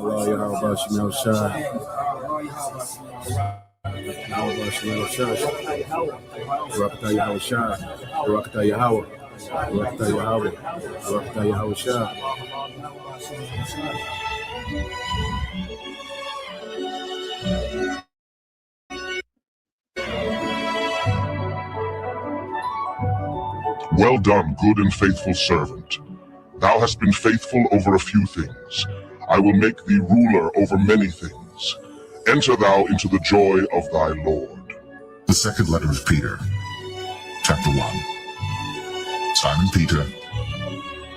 Allah, Yahweh, Bashim, Shah. Yahweh, Bashim, Shah. Rakata, Yahweh, Shah. Rakata, Yahweh. Rakata, Yahweh. Rakata, Yahweh, Shah. Well done, good and faithful servant. Thou hast been faithful over a few things. I will make thee ruler over many things. Enter thou into the joy of thy Lord. The second letter of Peter, chapter 1. Simon Peter,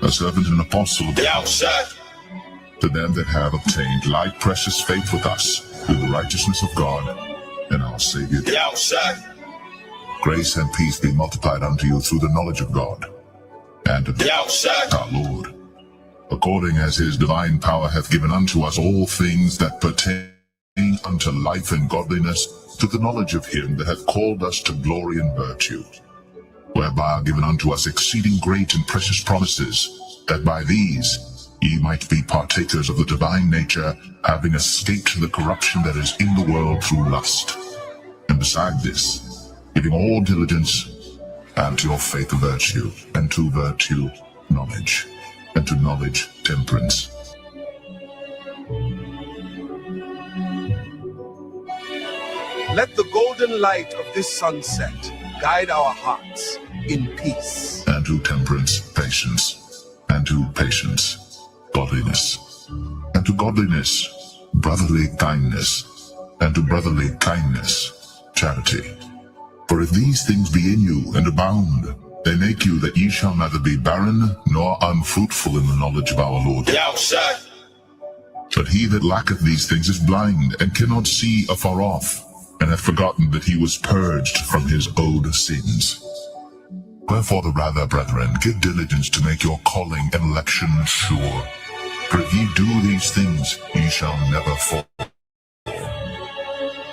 a servant and apostle of God, to them that have obtained like precious faith with us through the righteousness of God and our Savior. Grace and peace be multiplied unto you through the knowledge of God and of our Lord, according as his divine power hath given unto us all things that pertain unto life and godliness, to the knowledge of him that hath called us to glory and virtue, whereby are given unto us exceeding great and precious promises, that by these ye might be partakers of the divine nature, having escaped the corruption that is in the world through lust. And beside this, giving all diligence, and to your faith virtue, and to virtue knowledge, and to knowledge temperance. Let the golden light of this sunset guide our hearts in peace. And to temperance, patience, and to patience, godliness, and to godliness, brotherly kindness, and to brotherly kindness, charity. For if these things be in you and abound, they make you that ye shall neither be barren nor unfruitful in the knowledge of our Lord. But he that lacketh these things is blind, and cannot see afar off, and hath forgotten that he was purged from his old sins. Wherefore the rather, brethren, give diligence to make your calling and election sure. For if ye do these things, ye shall never fall.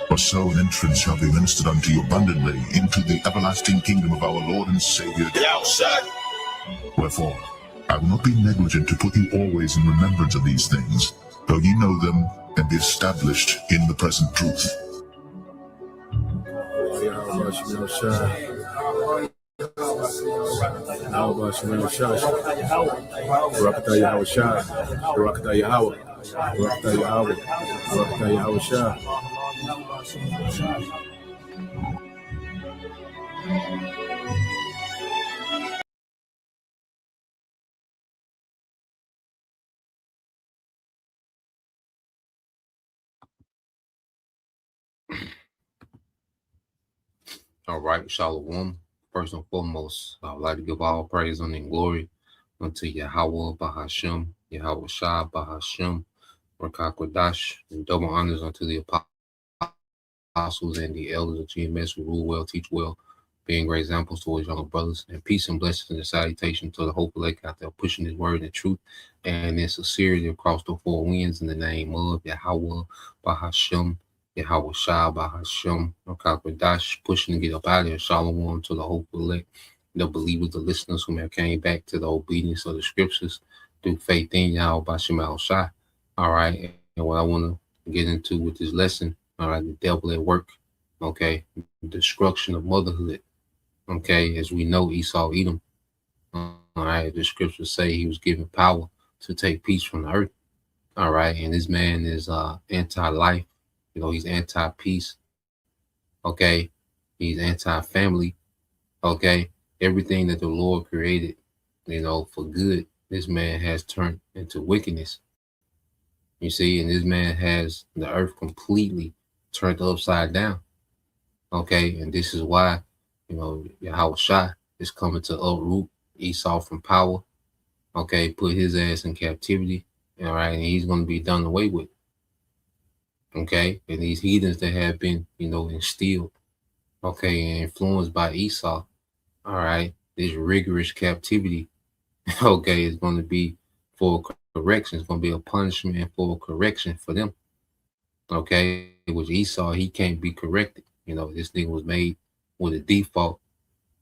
For so an entrance shall be ministered unto you abundantly into the everlasting kingdom of our Lord and Savior. Wherefore, I will not be negligent to put you always in remembrance of these things, though ye know them and be established in the present truth. Yahweh, Bashim, Shah. Yahweh, Bashim, Shah. Rakata, Yahweh, Shah. Rakata, Yahweh. Rakata, Yahweh. Rakata, Yahweh, Shah. All right, Shalom. First and foremost, I would like to give all praise and glory unto Yahweh Bahashem, Yahweh Shah Bahashem, Rakakwadash, and double honors unto the apostles and the elders of GMS who rule well, teach well, being great examples to his younger brothers, and peace and blessings and salutation to the hopeful elect out there pushing his word and truth and in sincerity across the four winds in the name of Yahweh Bahashem, Yahweh Shah Bahashem, Rakakwadash, pushing to get up out of here. Shalom to the hopeful elect, the believers, the listeners who have came back to the obedience of the scriptures through faith in Yahweh Bashim Shah. All right, and what I want to get into with this lesson, all right, the devil at work, okay, destruction of motherhood, okay, as we know Esau Edom, all right, the scriptures say he was given power to take peace from the earth, all right, and this man is anti-life, you know, he's anti-peace, okay, he's anti-family, okay, everything that the Lord created, you know, for good, this man has turned into wickedness. You see, and this man has the earth completely turned upside down. Okay, and this is why, you know, Yahweh Shah is coming to uproot Esau from power. Okay, put his ass in captivity. All right, and he's going to be done away with. Okay, and these heathens that have been, you know, instilled, okay, and influenced by Esau. All right, this rigorous captivity, okay, is going to be for correction. It's going to be a punishment and for a correction for them. Okay, which Esau, he can't be corrected. You know, this thing was made with a default,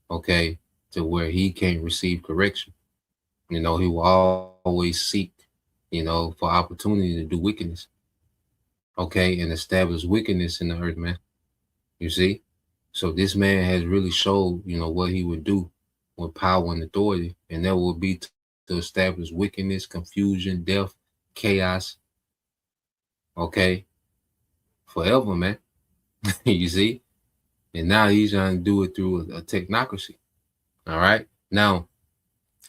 okay, to where he can't receive correction. You know, he will always seek, for opportunity to do wickedness, okay, and establish wickedness in the earth, man. You see? So this man has really showed, what he would do with power and authority, and that would be to establish wickedness, confusion, death, chaos, okay, forever, man. You see? And now he's trying to do it through a technocracy. All right. Now,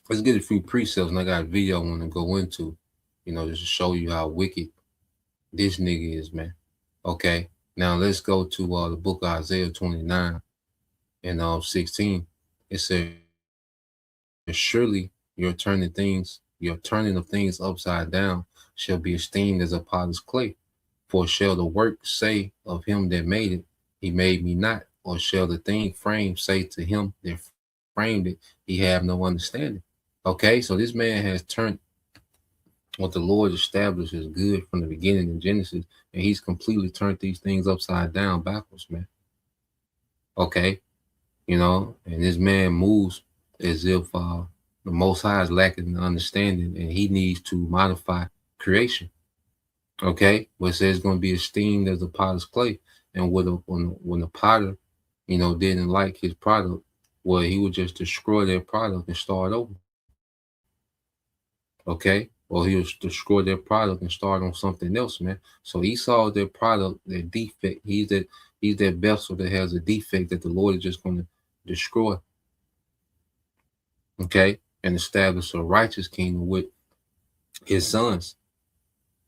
let's get a few precepts, and I got a video I want to go into, just to show you how wicked this nigga is, man. Okay. Now let's go to the book of Isaiah 29 and 16. It says, surely your turning of things upside down shall be esteemed as a potter's clay. For shall the work say of him that made it, he made me not? Or shall the thing framed say to him that framed it, he have no understanding? Okay, so this man has turned what the Lord established as good from the beginning in Genesis, and he's completely turned these things upside down backwards, man. Okay, and this man moves as if the Most High is lacking understanding, and he needs to modify creation. Okay, but it says it's going to be esteemed as a potter's clay, and when the potter, didn't like his product, well, he would just destroy their product and start over. Okay, or he would destroy their product and start on something else, man. So he saw their product, their defect. He's that vessel that has a defect that the Lord is just going to destroy. Okay, and establish a righteous kingdom with his sons.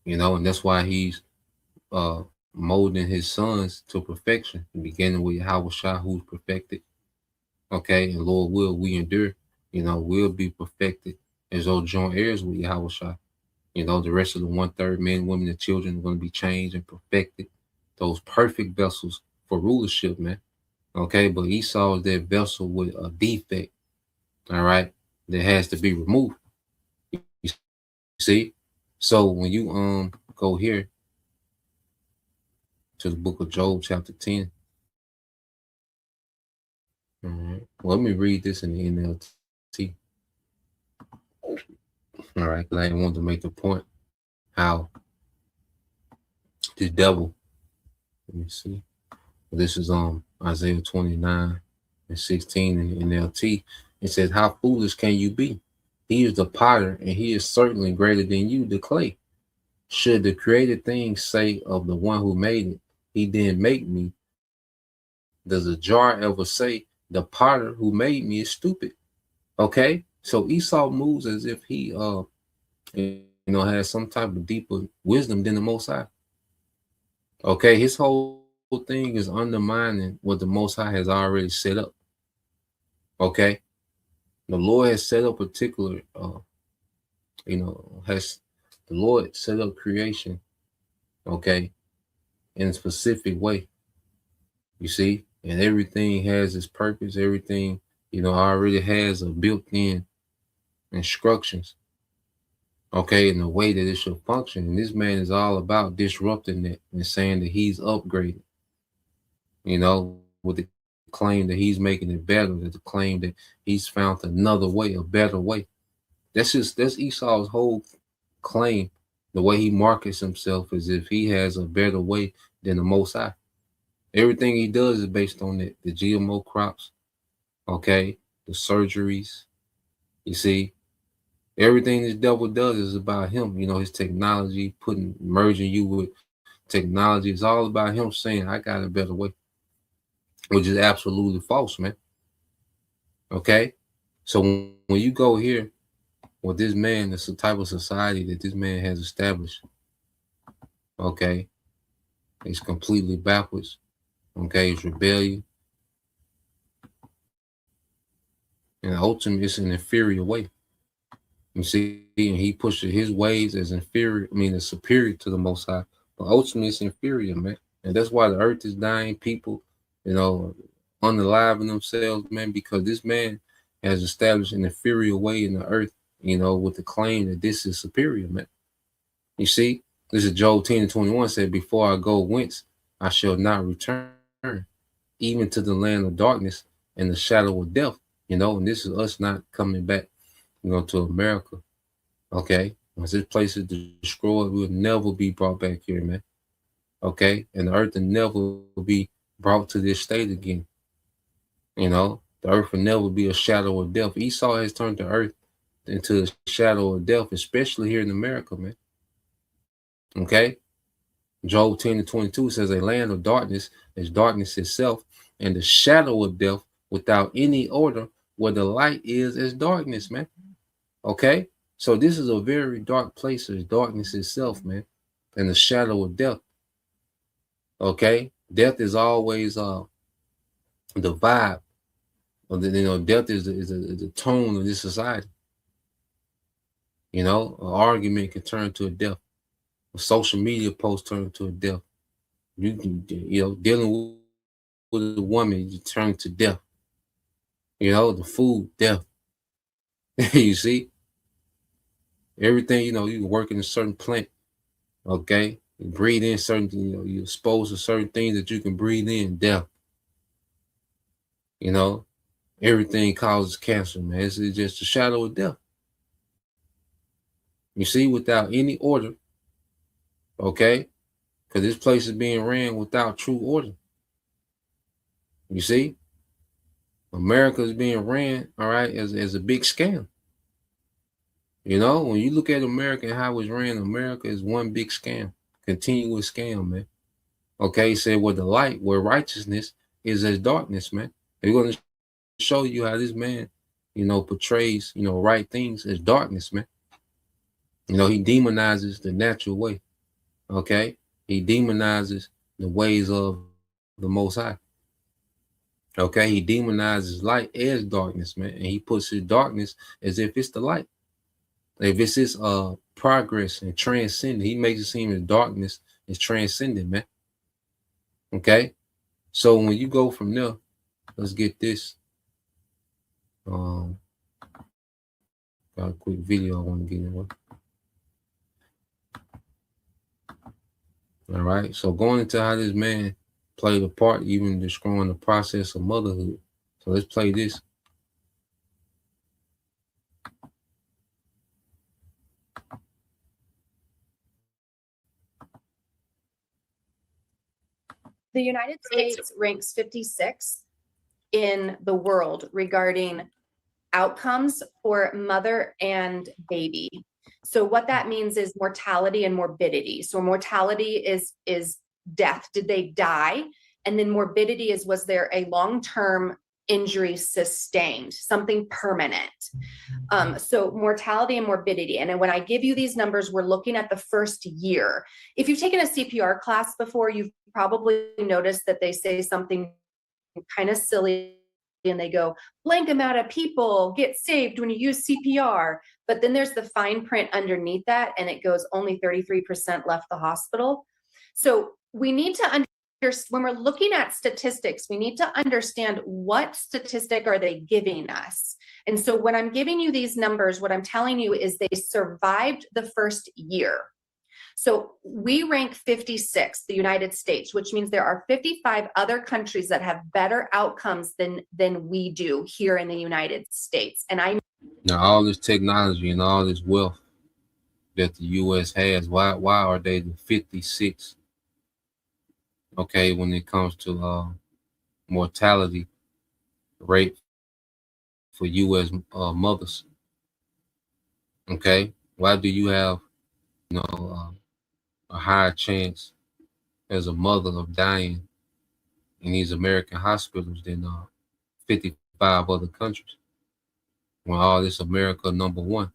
And that's why he's molding his sons to perfection, beginning with Yahweh Shah, who's perfected. Okay, and Lord will we endure, will be perfected as though joint heirs with Yahweh Shah. The rest of the 1/3 men, women, and children are going to be changed and perfected. Those perfect vessels for rulership, man. Okay, but Esau is that vessel with a defect, all right, that has to be removed. You see? So when you go here to the book of Job, chapter 10. All right. Well, let me read this in the NLT. All right, because I want to make the point how the devil. Let me see. This is Isaiah 29 and 16 in the NLT. It says, how foolish can you be? He is the potter, and he is certainly greater than you, the clay. Should the created thing say of the one who made it, he didn't make me? Does a jar ever say, the potter who made me is stupid? Okay, so Esau moves as if he has some type of deeper wisdom than the Most High. Okay, his whole thing is undermining what the Most High has already set up. Okay, the Lord has set up particular, has the Lord set up creation, okay, in a specific way. You see, and everything has its purpose. Everything, already has a built-in instructions, okay, in the way that it should function. And this man is all about disrupting that and saying that he's upgraded, with the claim that he's making it better, that the claim that he's found another way, a better way. That's Esau's whole claim. The way he markets himself as if he has a better way than the Most High. Everything he does is based on the GMO crops, okay, the surgeries. You see, everything this devil does is about him. His technology, merging you with technology. It's all about him saying, I got a better way, which is absolutely false, man. Okay, so when you go here with this man, it's the type of society that this man has established. Okay, it's completely backwards. Okay, it's rebellion. And ultimately, it's an inferior way. You see, and he pushes his ways as inferior, as superior to the Most High. But ultimately, it's inferior, man. And that's why the earth is dying. People, unaliving themselves, man, because this man has established an inferior way in the earth, with the claim that this is superior, man. You see, this is Job 10:21 said, before I go whence, I shall not return, even to the land of darkness and the shadow of death, and this is us not coming back, to America. Okay. Once this place is destroyed, we'll never be brought back here, man. Okay? And the earth will never be brought to this state again. You know, the earth will never be a shadow of death. Esau has turned the earth into a shadow of death, especially here in America, man. Okay? Job 10:22 says, a land of darkness is darkness itself, and the shadow of death without any order, where the light is darkness, man. Okay? So this is a very dark place. It's darkness itself, man, and the shadow of death. Okay? Death is always the vibe. Death is the tone of this society. An argument can turn to a death. A social media post turn to a death. Dealing with a woman, you turn to death. The food, death. You see? Everything, you work in a certain plant. Okay? You breathe in certain, you're exposed to certain things that you can breathe in, death. Everything causes cancer, man. It's just a shadow of death. You see, without any order, okay? Because this place is being ran without true order. You see? America is being ran, all right, as a big scam. When you look at America and how it's ran, America is one big scam, continuous scam, man. Okay, say where the light, where righteousness is as darkness, man. They're going to show you how this man, portrays, right things as darkness, man. He demonizes the natural way. Okay, he demonizes the ways of the Most High. Okay, he demonizes light as darkness, man, and he puts his darkness as if it's the light. If it's his progress and transcendent, he makes it seem as darkness is transcendent, man. Okay, so when you go from there, let's get this. Got a quick video I want to get in with. All right, so going into how this man played a part, even destroying the process of motherhood. So let's play this. The United States ranks 56 in the world regarding outcomes for mother and baby. So what that means is mortality and morbidity. So mortality is death. Did they die? And then morbidity is, was there a long-term injury sustained, something permanent? So mortality and morbidity. And then when I give you these numbers, we're looking at the first year. If you've taken a CPR class before, you've probably noticed that they say something kind of silly and they go, blank amount of people get saved when you use CPR. But then there's the fine print underneath that, and it goes only 33% left the hospital. So we need to understand, when we're looking at statistics, we need to understand what statistic are they giving us. And so when I'm giving you these numbers, what I'm telling you is they survived the first year. So we rank 56, the United States, which means there are 55 other countries that have better outcomes than we do here in the United States. And now all this technology and all this wealth that the U.S. has, why are they the 56? Okay, when it comes to mortality rate for U.S. Mothers. Okay, why do you have a higher chance as a mother of dying in these American hospitals than 55 other countries? When all this America #1.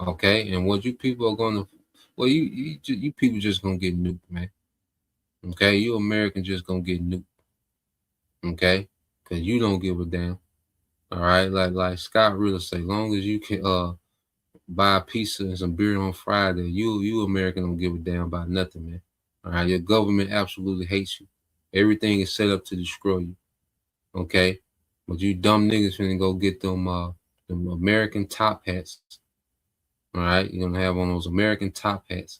Okay, and what you people are gonna, well, you people just gonna get nuked, man. Okay, you Americans just gonna get nuked. Okay, because you don't give a damn. All right, like Scott Ritter say, long as you can buy a pizza and some beer on Friday, you American don't give a damn about nothing, man. All right, your government absolutely hates you. Everything is set up to destroy you. Okay, but you dumb niggas finna go get them American top hats. All right, you're gonna have on those American top hats.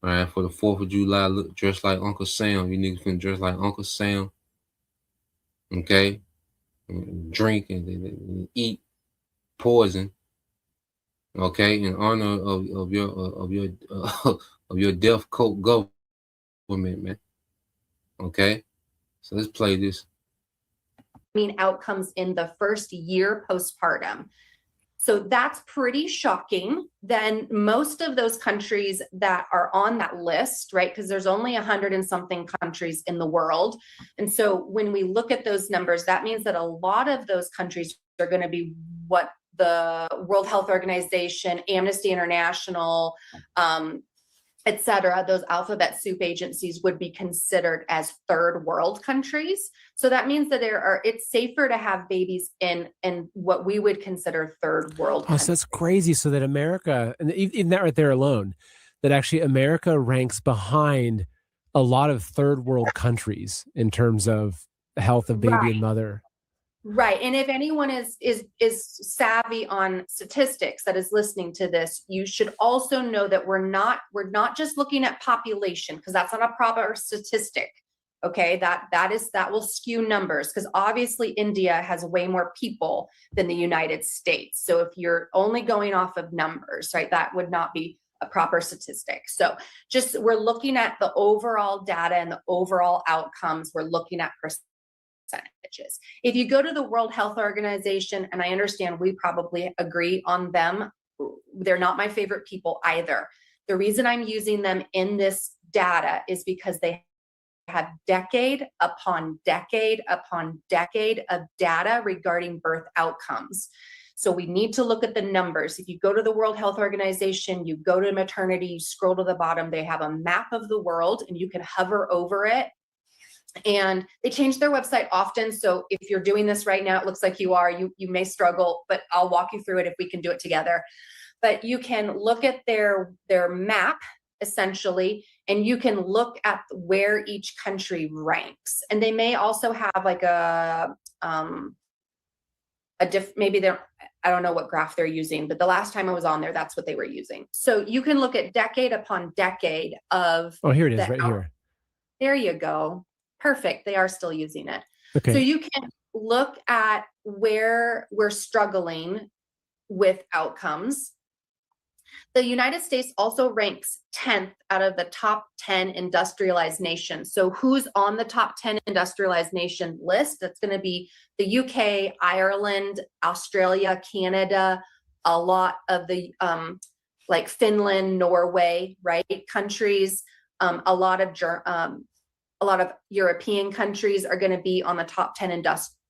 All right, for the 4th of July, look dressed like Uncle Sam. You niggas finna dress like Uncle Sam. Okay, and drink and eat poison. Okay, in honor of your death coat government, man. Okay, so let's play this. Outcomes in the first year postpartum. So that's pretty shocking. Then most of those countries that are on that list, right? Because there's only 100 and something countries in the world. And so when we look at those numbers, that means that a lot of those countries are going to be what the World Health Organization, Amnesty International, et cetera, those alphabet soup agencies would be considered as third world countries. So that means that it's safer to have babies in what we would consider third world countries. So that's crazy. So that America, and even that right there alone, that actually America ranks behind a lot of third world countries in terms of the health of baby and mother. Right. And if anyone is savvy on statistics that is listening to this, you should also know that we're not just looking at population, because that's not a proper statistic. Okay, that will skew numbers, because obviously India has way more people than the United States. So if you're only going off of numbers, right, that would not be a proper statistic. So we're looking at the overall data and the overall outcomes. We're looking at percentages. If you go to the World Health Organization, and I understand we probably agree on them, they're not my favorite people either. The reason I'm using them in this data is because they have decade upon decade upon decade of data regarding birth outcomes. So we need to look at the numbers. If you go to the World Health Organization, you go to maternity, you scroll to the bottom, they have a map of the world and you can hover over it. And they change their website often. So if you're doing this right now, it looks like you are, you may struggle, but I'll walk you through it if we can do it together. But you can look at their map essentially, and you can look at where each country ranks. And they may also have like maybe they're, I don't know what graph they're using, but the last time I was on there, that's what they were using. So you can look at decade upon decade of. Oh, here it is, right here. There you go. Perfect. They are still using it. Okay. So you can look at where we're struggling with outcomes. The United States also ranks 10th out of the top 10 industrialized nations. So who's on the top 10 industrialized nation list? That's going to be the UK, Ireland, Australia, Canada, a lot of the like Finland, Norway, right? Countries, a lot of European countries are going to be on the top 10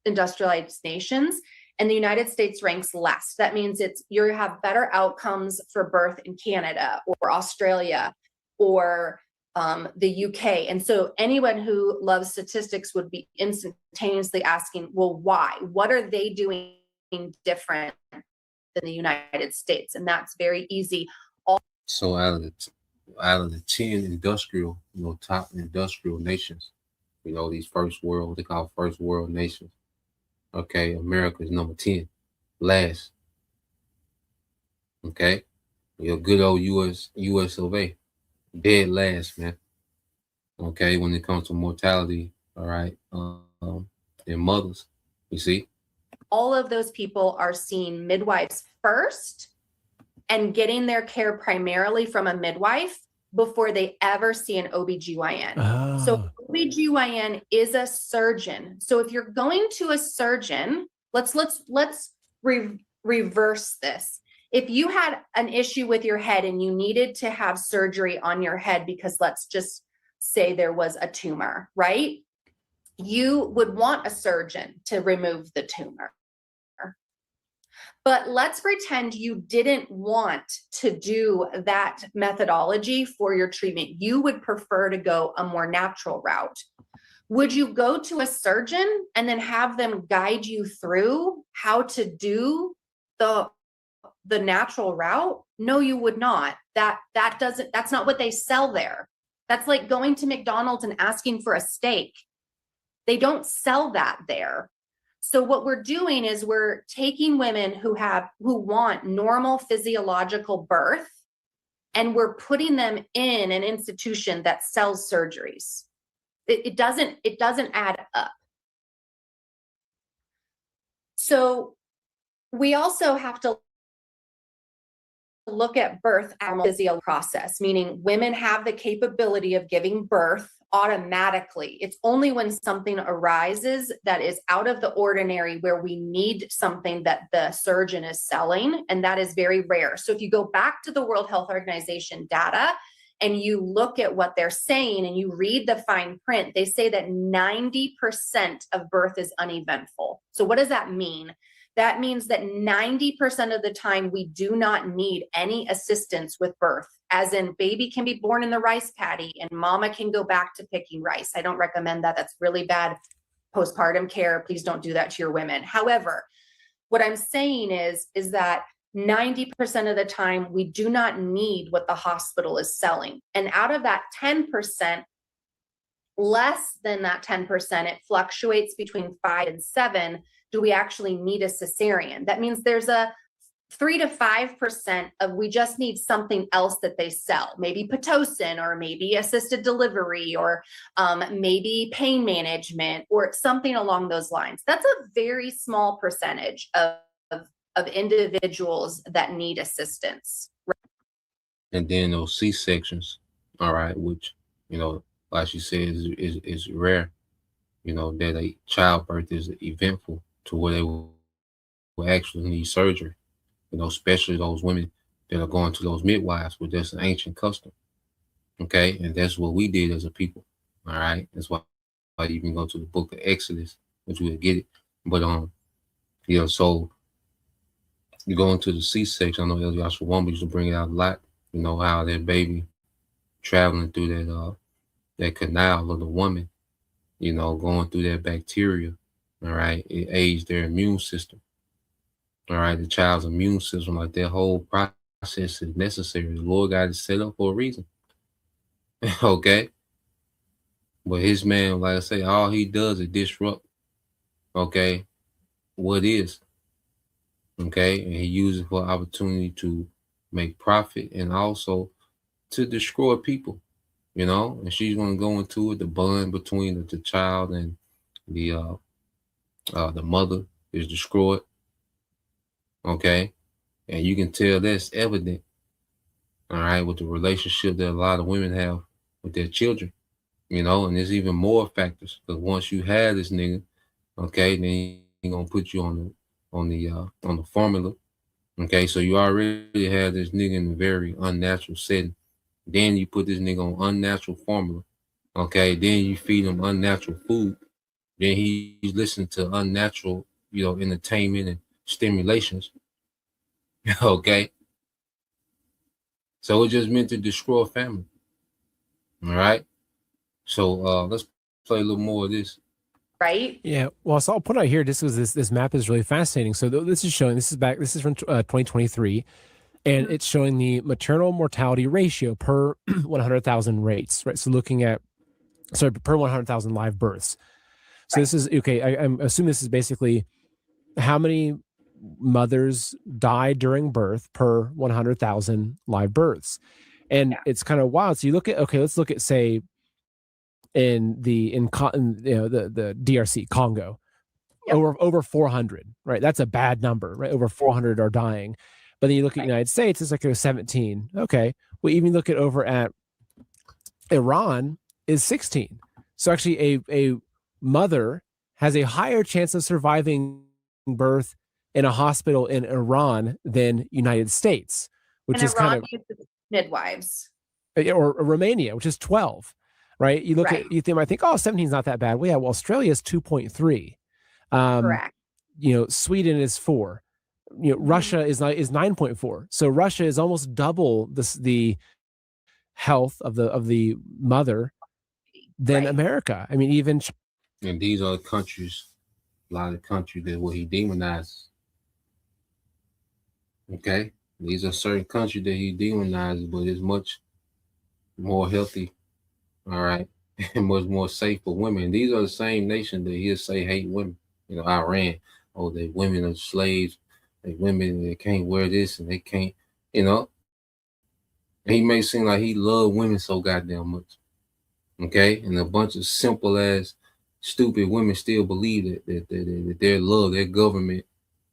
industrialized nations, and the United States ranks less. That means you have better outcomes for birth in Canada or Australia or the UK. And so anyone who loves statistics would be instantaneously asking, well, why? What are they doing different than the United States? And that's very easy. So out of the 10 industrial, top industrial nations, these they call first world nations. Okay, America is number 10, last. Okay, your good old US of A, dead last, man. Okay, when it comes to mortality, all right, and mothers, you see. All of those people are seeing midwives first and getting their care primarily from a midwife before they ever see an OBGYN. Oh. So OBGYN is a surgeon. So if you're going to a surgeon, let's reverse this. If you had an issue with your head and you needed to have surgery on your head because let's just say there was a tumor, right? You would want a surgeon to remove the tumor. But let's pretend you didn't want to do that methodology for your treatment. You would prefer to go a more natural route. Would you go to a surgeon and then have them guide you through how to do the natural route? No, you would not. That's not what they sell there. That's like going to McDonald's and asking for a steak. They don't sell that there. So what we're doing is we're taking women who want normal physiological birth, and we're putting them in an institution that sells surgeries. It doesn't add up. So we also have to look at birth as a physiological process, meaning women have the capability of giving birth automatically. It's only when something arises that is out of the ordinary where we need something that the surgeon is selling, and that is very rare. So if you go back to the World Health Organization data and you look at what they're saying and you read the fine print, they say that 90% of birth is uneventful. So what does that mean? That means that 90% of the time we do not need any assistance with birth, as in baby can be born in the rice paddy and mama can go back to picking rice. I don't recommend that. That's really bad postpartum care. Please don't do that to your women. However, what I'm saying is that 90% of the time we do not need what the hospital is selling. And out of that 10%, less than that 10%, it fluctuates between 5 and 7. Do we actually need a cesarean? That means there's a 3 to 5% of we just need something else that they sell, maybe Pitocin or maybe assisted delivery or maybe pain management or something along those lines. That's a very small percentage of individuals that need assistance. And then those C-sections, all right, which, you know, like you said, is rare, you know, that a childbirth is eventful to where they will actually need surgery, you know, especially those women that are going to those midwives, which that's an ancient custom. Okay. And that's what we did as a people. All right. That's why you can go to the book of Exodus, which we'll get it. But, you know, so you go into the C-section. I know El Joshua Wamba used to bring it out a lot, you know, how that baby traveling through that canal of the woman, you know, going through that bacteria. All right. It aids their immune system. All right. The child's immune system, like that whole process is necessary. The Lord got it set up for a reason. Okay. But his man, like I say, all he does is disrupt, okay, what is. Okay. And he uses it for opportunity to make profit and also to destroy people, you know. And she's going to go into it, the bond between the child and the mother is destroyed. Okay. And you can tell that's evident, all right, with the relationship that a lot of women have with their children, you know. And there's even more factors, because once you have this nigga, okay, then he's gonna put you on the formula. Okay, so you already have this nigga in a very unnatural setting. Then you put this nigga on unnatural formula. Okay, then you feed him unnatural food. Then he's listening to unnatural, you know, entertainment and stimulations. Okay. So it's just meant to destroy a family. All right. So let's play a little more of this. Right. Yeah. Well, so I'll put out here. This map is really fascinating. So this is showing. This is from 2023, and it's showing the maternal mortality ratio per 100,000 rates. Right. So looking at per 100,000 live births. So this is okay. I'm assuming this is basically how many mothers die during birth per 100,000 live births, and it's kind of wild. So you look at let's look at say in the DRC Congo, over 400, right? That's a bad number, right? Over 400 are dying. But then you look at United States, it's like there's 17. Okay, well, even look at over at Iran is 16. So actually, a mother has a higher chance of surviving birth in a hospital in Iran than United States, which is kind of midwives, or Romania, which is 12. Right. You look at, I think, 17 is not that bad. Well, yeah. Well, Australia is 2.3. Correct. You know, Sweden is 4. You know, Russia is 9.4. So Russia is almost double the health of the mother than America. I mean, even. And these are countries, a lot of countries that what he demonizes. Okay. These are certain countries that he demonizes, but it's much more healthy. All right. And much more safe for women. These are the same nations that he'll say hate women. You know, Iran, oh, they women are slaves. They women, they can't wear this and they can't, you know. And he may seem like he loved women so goddamn much. Okay. And a bunch of simple ass stupid women still believe that their love, their government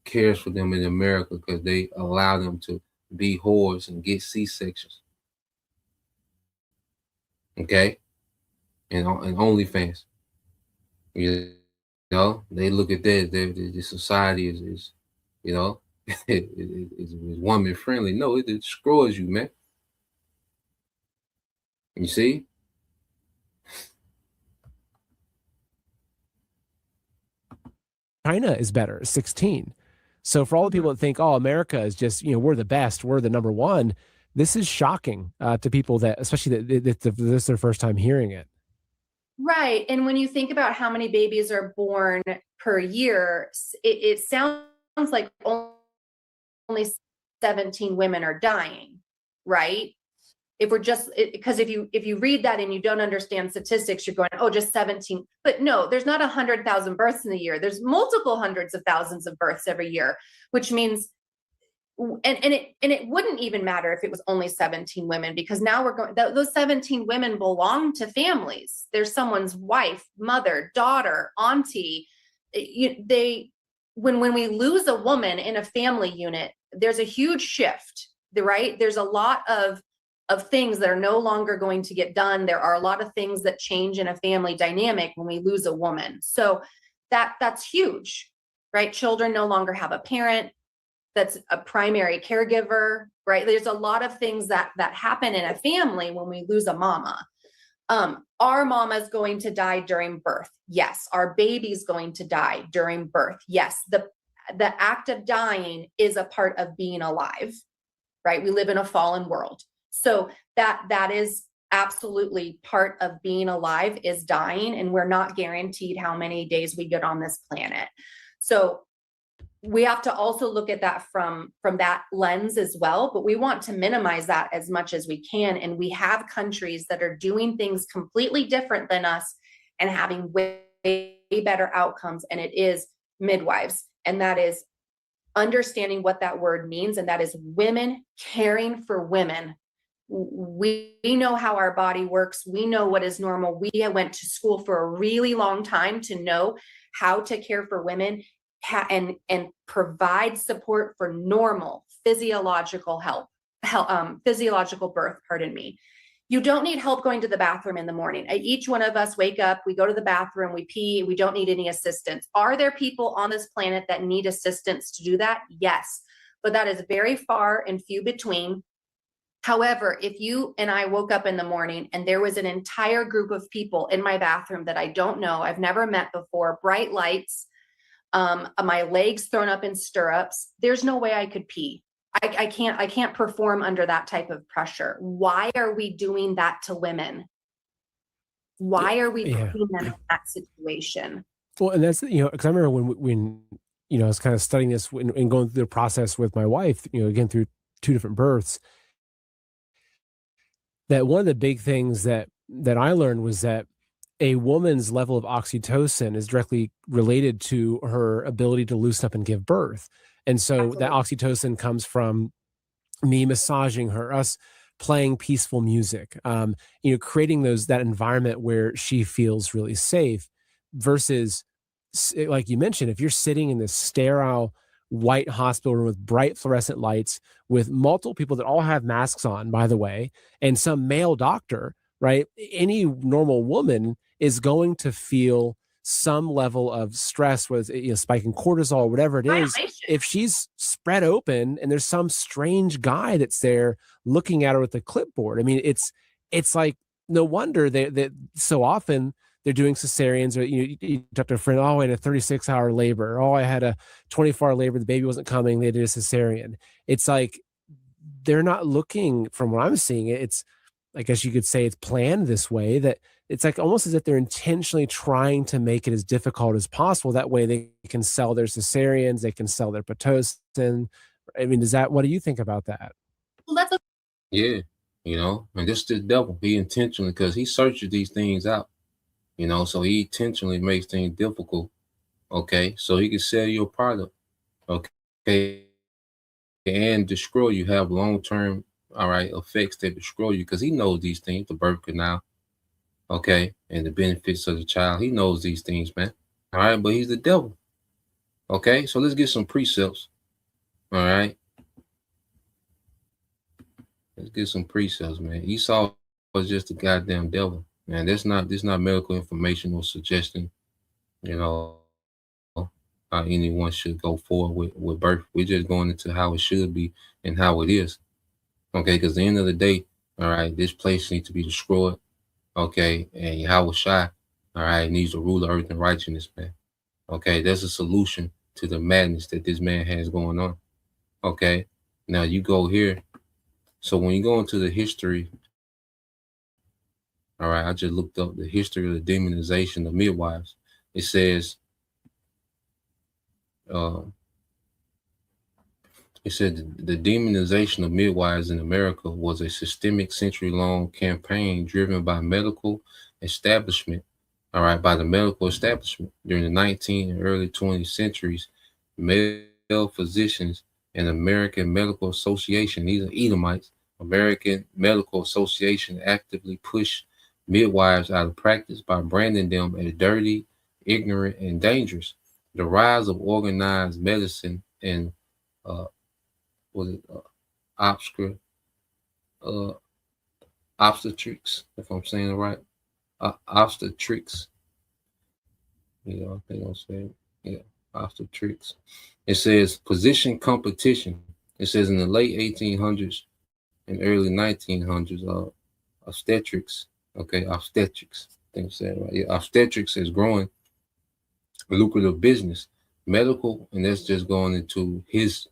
cares for them in America because they allow them to be whores and get C-sections. Okay? And OnlyFans. You know, they look at that, the society is you know, is woman friendly. No, it destroys you, man. You see? China is better, 16. So for all the people that think, oh, America is just, we're the best, we're the number one, this is shocking to people that, especially that this is their first time hearing it. Right. And when you think about how many babies are born per year, it sounds like only 17 women are dying, right? If we're just, because if you read that and you don't understand statistics, you're going, oh, just 17. But no, there's not 100,000 births in a year. There's multiple hundreds of thousands of births every year, which means, and it wouldn't even matter if it was only 17 women, because now we're going, those 17 women belong to families. There's someone's wife, mother, daughter, auntie. When we lose a woman in a family unit, there's a huge shift, right? There's a lot of things that are no longer going to get done. There are a lot of things that change in a family dynamic when we lose a woman. So that's huge, right? Children no longer have a parent that's a primary caregiver, right? There's a lot of things that happen in a family when we lose a mama. Our mama's going to die during birth. Yes. Our baby's going to die during birth. Yes. The act of dying is a part of being alive, right? We live in a fallen world. So that is absolutely part of being alive, is dying, and we're not guaranteed how many days we get on this planet. So we have to also look at that from that lens as well, but we want to minimize that as much as we can. And we have countries that are doing things completely different than us and having way better outcomes, and it is midwives. And that is understanding what that word means, and that is women caring for women. We know how our body works. We know what is normal. We went to school for a really long time to know how to care for women and provide support for normal physiological physiological birth, pardon me. You don't need help going to the bathroom in the morning. Each one of us wake up, we go to the bathroom, we pee, we don't need any assistance. Are there people on this planet that need assistance to do that? Yes, but that is very far and few between. However, if you and I woke up in the morning and there was an entire group of people in my bathroom that I don't know, I've never met before, bright lights, my legs thrown up in stirrups, there's no way I could pee. I can't perform under that type of pressure. Why are we doing that to women? Why are we putting them in that situation? Well, and that's, because I remember when I was kind of studying this and going through the process with my wife, again, through 2 different births, that one of the big things that I learned was that a woman's level of oxytocin is directly related to her ability to loosen up and give birth. And so Absolutely. that oxytocin comes from me massaging her, us playing peaceful music, creating that environment where she feels really safe, versus, like you mentioned, if you're sitting in this sterile white hospital room with bright fluorescent lights, with multiple people that all have masks on, by the way, and some male doctor, right? Any normal woman is going to feel some level of stress, with spiking cortisol, whatever it is. If she's spread open and there's some strange guy that's there looking at her with a clipboard, I mean, it's like, no wonder that so often they're doing cesareans, or you talk to a friend, oh, I had a 36-hour labor, oh, I had a 24-hour labor, the baby wasn't coming, they did a cesarean. It's like they're not looking, from what I'm seeing, it's, I guess you could say, it's planned this way, that it's like almost as if they're intentionally trying to make it as difficult as possible. That way they can sell their cesareans, they can sell their Pitocin. I mean, what do you think about that? Well, that's Yeah, and this is the devil. He intentionally, because he searches these things out, so he intentionally makes things difficult, okay, so he can sell you a product, okay, and destroy you, have long-term, all right, effects that destroy you, because he knows these things, the birth canal, okay, and the benefits of the child. He knows these things, man. All right, but he's the devil. Okay, so let's get some precepts. All right. Let's get some precepts, man. Esau was just a goddamn devil, man. This not medical information or suggesting, you know, how anyone should go forward with birth. We're just going into how it should be and how it is. Okay, because at the end of the day, all right, this place needs to be destroyed. Okay, and Yahweh Shai, all right, needs to rule the earth in righteousness, man. Okay, that's a solution to the madness that this man has going on. Okay, now you go here. So when you go into the history, all right, I just looked up the history of the demonization of midwives. It says, uh, it said the demonization of midwives in America was a systemic century-long campaign driven by medical establishment, all right, by the medical establishment during the 19th and early 20th centuries. Male physicians and American Medical Association, these are Edomites, American Medical Association actively pushed midwives out of practice by branding them as dirty, ignorant, and dangerous. The rise of organized medicine and uh, was it obscure uh, obstetrics, if I'm saying it right, obstetrics. I think I'm saying, yeah, obstetrics. It says position competition. It says in the late 1800s and early 1900s, obstetrics. Okay, obstetrics. I think I'm saying it right. Yeah, obstetrics is growing lucrative business, medical, and that's just going into his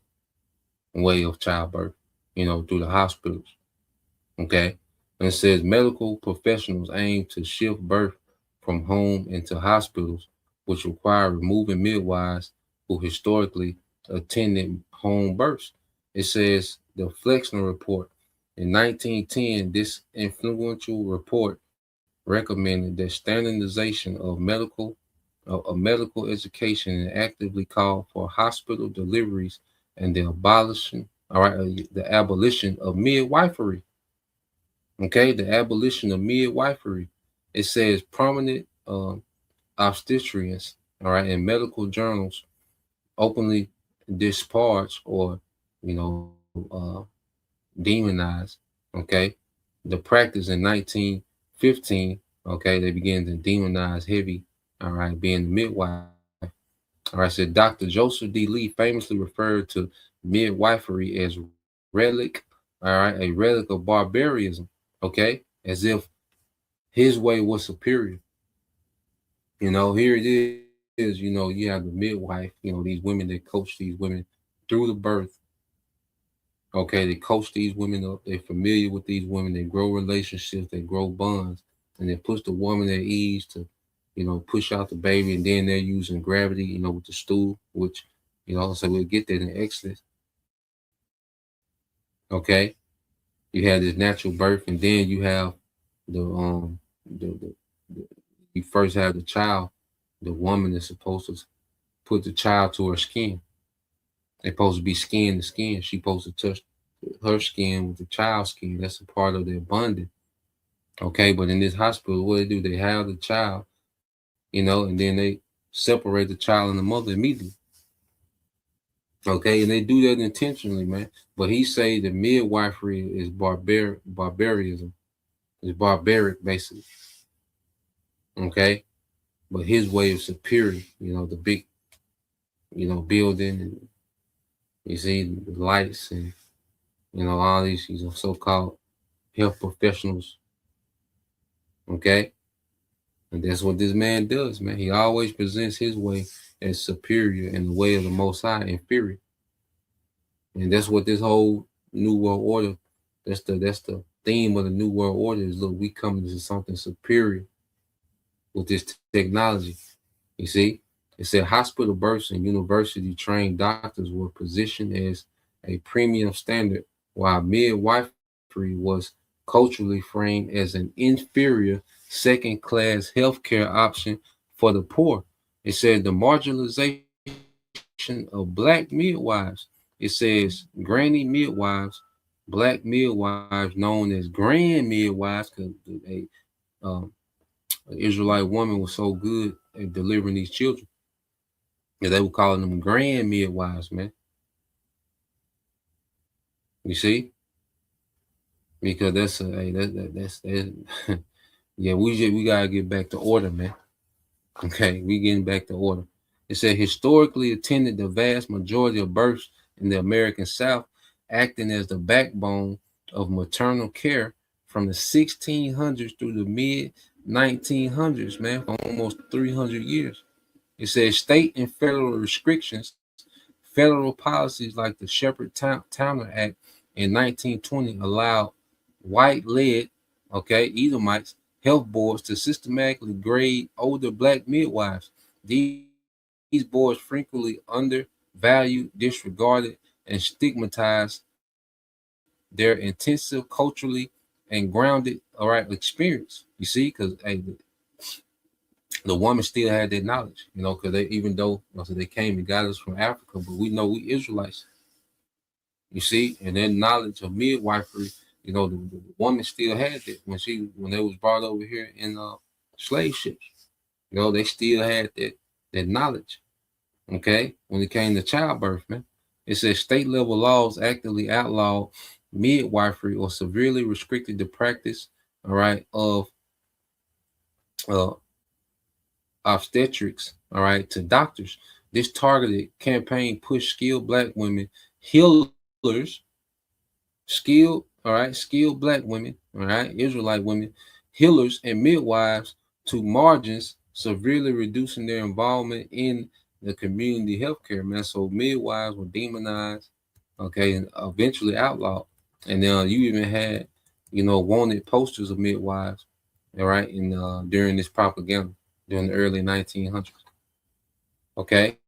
way of childbirth. Through the hospitals. Okay. And it says medical professionals aim to shift birth from home into hospitals, which require removing midwives who historically attended home births. It says the Flexner Report. In 1910, this influential report recommended the standardization of medical education and actively called for hospital deliveries and the abolition of midwifery. Okay, the abolition of midwifery. It says prominent obstetricians, all right, in medical journals openly disparage or, you know, demonize, okay, the practice in 1915. Okay, they began to demonize heavy, all right, being the midwife. All right, said Dr. Joseph D. Lee famously referred to midwifery as relic, all right, a relic of barbarism, okay, as if his way was superior. Here it is, you have the midwife, these women that coach these women through the birth. Okay, they coach these women up, they're familiar with these women, they grow relationships, they grow bonds, and they push the woman at ease to, push out the baby, and then they're using gravity, with the stool, which, so we'll get that in Exodus. Okay, you have this natural birth, and then you have the you first have the child. The woman is supposed to put the child to her skin. They're supposed to be skin to skin. She's supposed to touch her skin with the child's skin. That's a part of their bonding. Okay, but in this hospital, what they do, they have the child, and then they separate the child and the mother immediately. Okay, and they do that intentionally, man. But he say the midwifery is barbarism. It's barbaric, basically. Okay, but his way is superior. The big, building, and you see the lights, and all these, so-called health professionals. Okay, and that's what this man does, man. He always presents his way as superior and the way of the Most High inferior. And that's what this whole New World Order, that's the theme of the New World Order is, look, we coming to something superior with this technology. You see, it said hospital births and university trained doctors were positioned as a premium standard, while midwifery was culturally framed as an inferior second-class healthcare option for the poor. It said the marginalization of Black midwives. It says granny midwives, Black midwives known as grand midwives, because an Israelite woman was so good at delivering these children, and they were calling them grand midwives, man. You see? because that's yeah, we gotta get back to order, man. Okay, we getting back to order. It said historically attended the vast majority of births in the American South, acting as the backbone of maternal care from the 1600s through the mid 1900s, man, for almost 300 years. It says state and federal restrictions, federal policies like the Towner Act in 1920 allowed white-led, okay, Edomites health boards to systematically grade older black midwives. These boards frequently undervalued, disregarded, and stigmatized their intensive, culturally and grounded, all right, experience. You see, because hey, the woman still had that knowledge, you know, because they, even though so they came and got us from Africa, but we know we Israelites, you see, and their knowledge of midwifery, you know, the woman still had it when they was brought over here in slave ships. You know, they still had that knowledge. Okay, when it came to childbirth, man, it says state level laws actively outlawed midwifery or severely restricted the practice, all right, of uh, obstetrics, all right, to doctors. This targeted campaign pushed skilled black women, healers, skilled black women, all right, Israelite women, healers and midwives to margins, severely reducing their involvement in the community healthcare, man. So midwives were demonized, okay, and eventually outlawed. And then you even had, you know, wanted posters of midwives, all right, in during this propaganda during the early 1900s. Okay,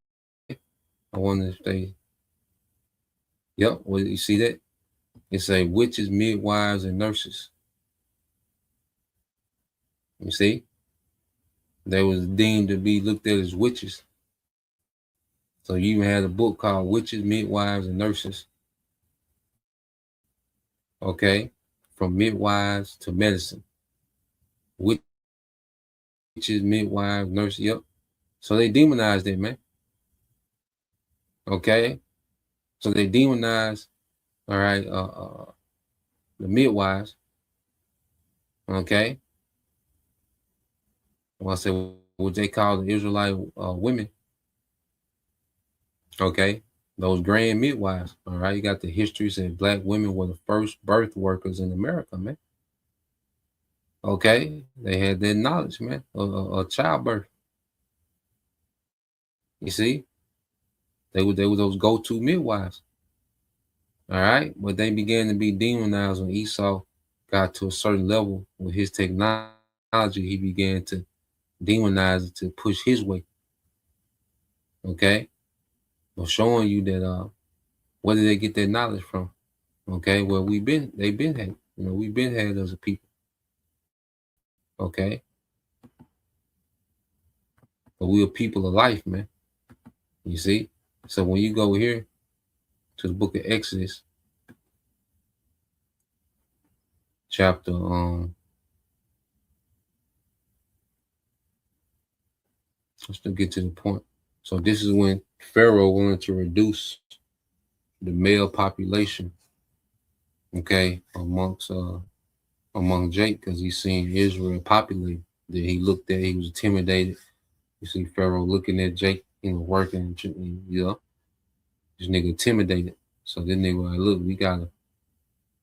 I wonder if they, yep, well, you see that? It's a witches, midwives, and nurses. You see, they was deemed to be looked at as witches. So you even had a book called Witches, Midwives, and Nurses. Okay, from midwives to medicine. Witches, midwives, nurses. Yep. So they demonized it, man. Okay, so they demonized, all right, the midwives. Okay, well, I said what they call the Israelite women. Okay, those grand midwives. All right, you got the history said black women were the first birth workers in America, man. Okay, they had that knowledge, man, of childbirth. You see, they were those go-to midwives. All right, but they began to be demonized when Esau got to a certain level with his technology. He began to demonize it to push his way. Okay, well, showing you that where did they get that knowledge from? Okay, well, they've been had, you know, we've been had as a people. Okay, but we're people of life, man. You see, so when you go here to the book of Exodus, chapter let's get to the point. So this is when Pharaoh wanted to reduce the male population, okay, among Jake, because he's seen Israel populated. That he looked at, he was intimidated. You see Pharaoh looking at Jake, you know, working, you know, this nigga intimidated. So then they were like, look, we gotta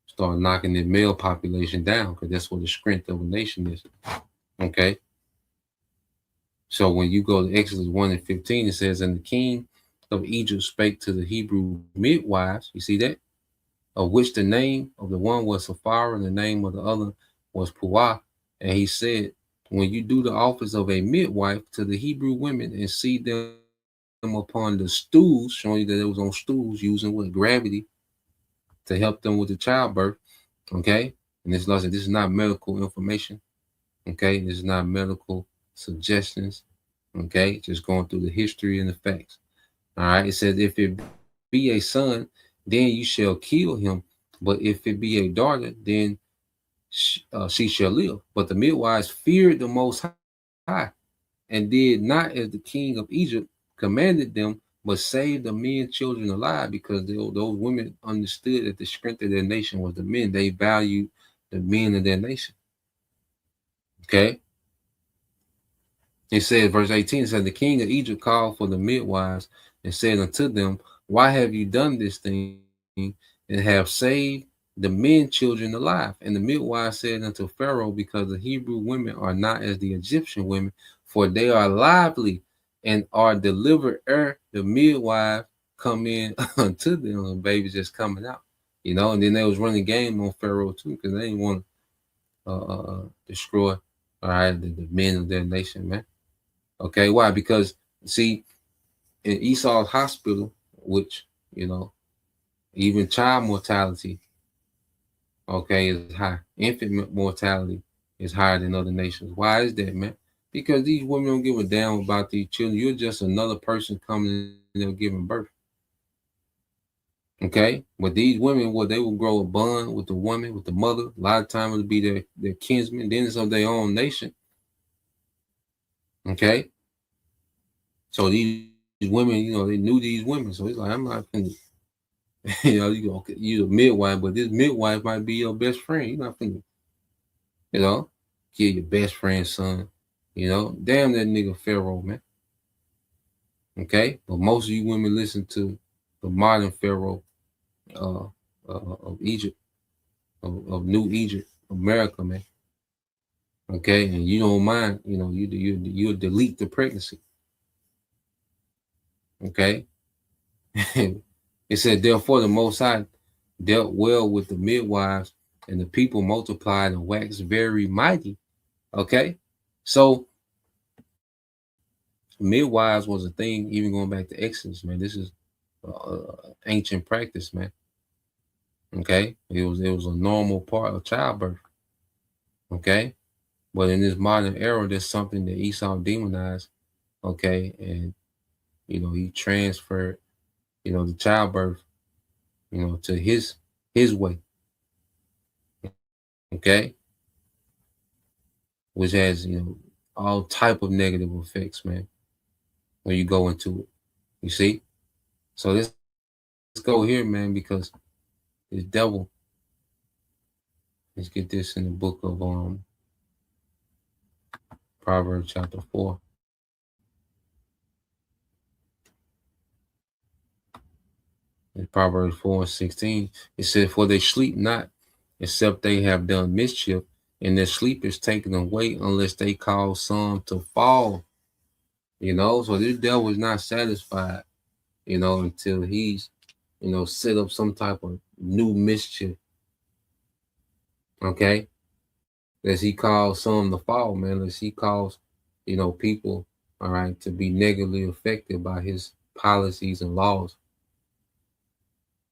start knocking the male population down, because that's what the strength of a nation is. Okay. So when you go to Exodus 1 and 15, it says, and the king of Egypt spake to the Hebrew midwives, you see that? Of which the name of the one was Sapphira and the name of the other was Puah. And he said, when you do the office of a midwife to the Hebrew women and see them upon the stools, showing you that it was on stools using with gravity to help them with the childbirth, okay? And this is not medical information, okay? This is not medical suggestions, okay? Just going through the history and the facts. All right, it says, if it be a son, then you shall kill him. But if it be a daughter, then she shall live. But the midwives feared the Most High and did not as the king of Egypt commanded them, but saved the men children alive, because those women understood that the strength of their nation was the men. They valued the men of their nation. Okay. It says, verse 18 said, the king of Egypt called for the midwives and said unto them, why have you done this thing and have saved the men children alive? And the midwives said unto Pharaoh, because the Hebrew women are not as the Egyptian women, for they are lively and are delivered ere the midwife come in unto them, and babies just coming out. You know, and then they was running game on Pharaoh too, because they didn't want to destroy, all right, the men of their nation, man. Okay, why? Because see, in Esau's hospital, which, you know, even child mortality, okay, is high. Infant mortality is higher than other nations. Why is that, man? Because these women don't give a damn about these children. You're just another person coming in there giving birth. Okay, but these women, well, they will grow a bond with the woman, with the mother. A lot of times it'll be their kinsmen, then it's of their own nation. Okay, so these women, you know, they knew these women, so it's like, I'm not finna, you know, you're a midwife, but this midwife might be your best friend. You're not finna, you know, kill your best friend's son. You know, damn that nigga Pharaoh, man. Okay, but most of you women listen to the modern Pharaoh of Egypt, of New Egypt, America, man. Okay, and you don't mind, you know, you delete the pregnancy. Okay, it said, therefore the Most High dealt well with the midwives, and the people multiplied and waxed very mighty. Okay, so midwives was a thing even going back to Exodus, man. This is ancient practice, man. Okay, it was a normal part of childbirth. Okay, but in this modern era, there's something that Esau demonized. Okay, and you know, he transferred, you know, the childbirth, you know, to his way. Okay, which has, you know, all type of negative effects, man, when you go into it. You see? So let's go here, man, because this devil, let's get this in the book of Proverbs chapter 4. In Proverbs 4:16, it says, for they sleep not, except they have done mischief, and their sleep is taken away unless they cause some to fall. You know, so this devil is not satisfied, you know, until he's, you know, set up some type of new mischief. Okay, as he calls some to fall, man, as he calls, you know, people, all right, to be negatively affected by his policies and laws.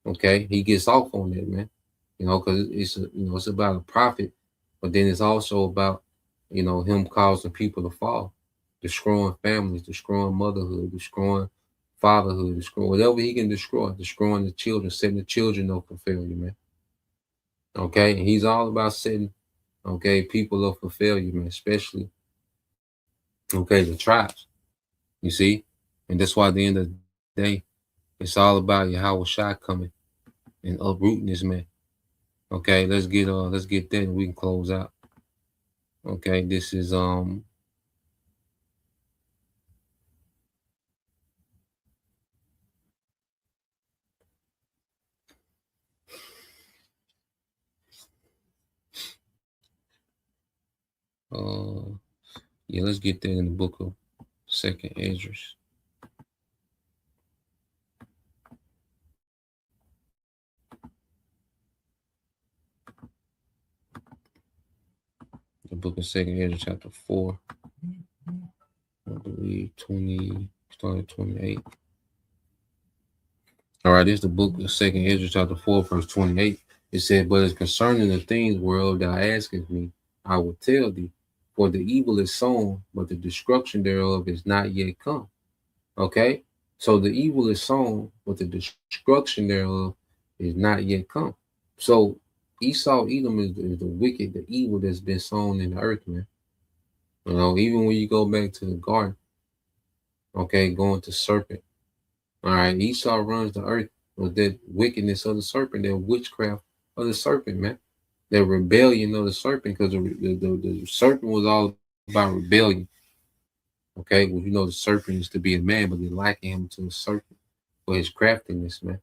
Okay, he gets off on that, man, you know, because it's about a profit, but then it's also about, you know, him causing people to fall, destroying families, destroying motherhood, destroying fatherhood, destroying whatever he can destroy, destroying the children, setting the children up for failure, man. Okay, and he's all about setting, okay, people up for failure, man, especially, okay, the tribes. You see, and that's why at the end of the day, it's all about Yahweh Shai coming and uprooting this man. Okay, let's get that and we can close out. Okay, this is yeah, let's get that in the book of 2nd Esdras. The book of 2nd Esdras, chapter 4. I believe 20, started 28. All right, this is the book of 2nd Esdras, chapter 4, verse 28. It said, but as concerning the things whereof thou askest me, I will tell thee, for the evil is sown, but the destruction thereof is not yet come. Okay, so the evil is sown, but the destruction thereof is not yet come. So Esau, Edom is the wicked, the evil that's been sown in the earth, man. You know, even when you go back to the garden, okay, going to serpent. All right, Esau runs the earth with that wickedness of the serpent, that witchcraft of the serpent, man. the rebellion of the serpent, because the serpent was all about rebellion. Okay, well, you know, the serpent is to be a man, but they liken him to a serpent for his craftiness, man.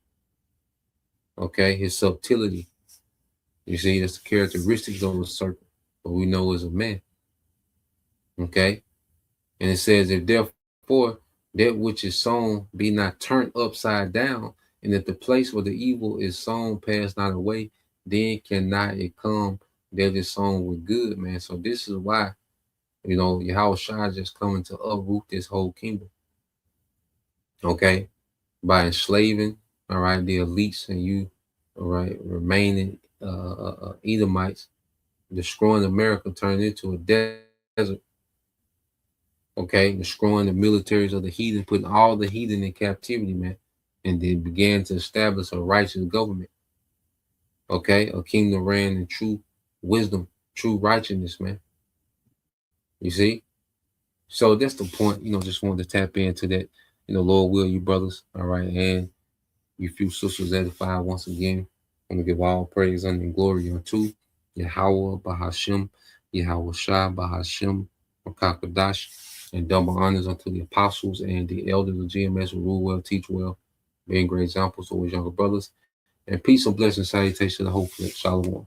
Okay, his subtlety. You see, that's the characteristics of a serpent, but we know is a man. Okay, and it says, if therefore that which is sown be not turned upside down, and if the place where the evil is sown pass not away, then cannot it come that is sown with good, man. So this is why, you know, Yahweh Shai just coming to uproot this whole kingdom. Okay, by enslaving, all right, the elites and you, all right, remaining Edomites, destroying America, turned into a desert. Okay, destroying the militaries of the heathen, putting all the heathen in captivity, man, and then began to establish a righteous government. Okay, a kingdom ran in true wisdom, true righteousness, man. You see? So that's the point, you know, just wanted to tap into that, you know, Lord will you brothers, all right, and you few sisters edified once again. I'm gonna give all praise and glory unto Yahweh Bahashim, Yahweh Shai Bahashim, Rakakadash, and double honors unto the apostles and the elders of GMS who rule well, teach well, being great examples to his younger brothers. And peace and blessings, salutation to the whole fleet. Shalom.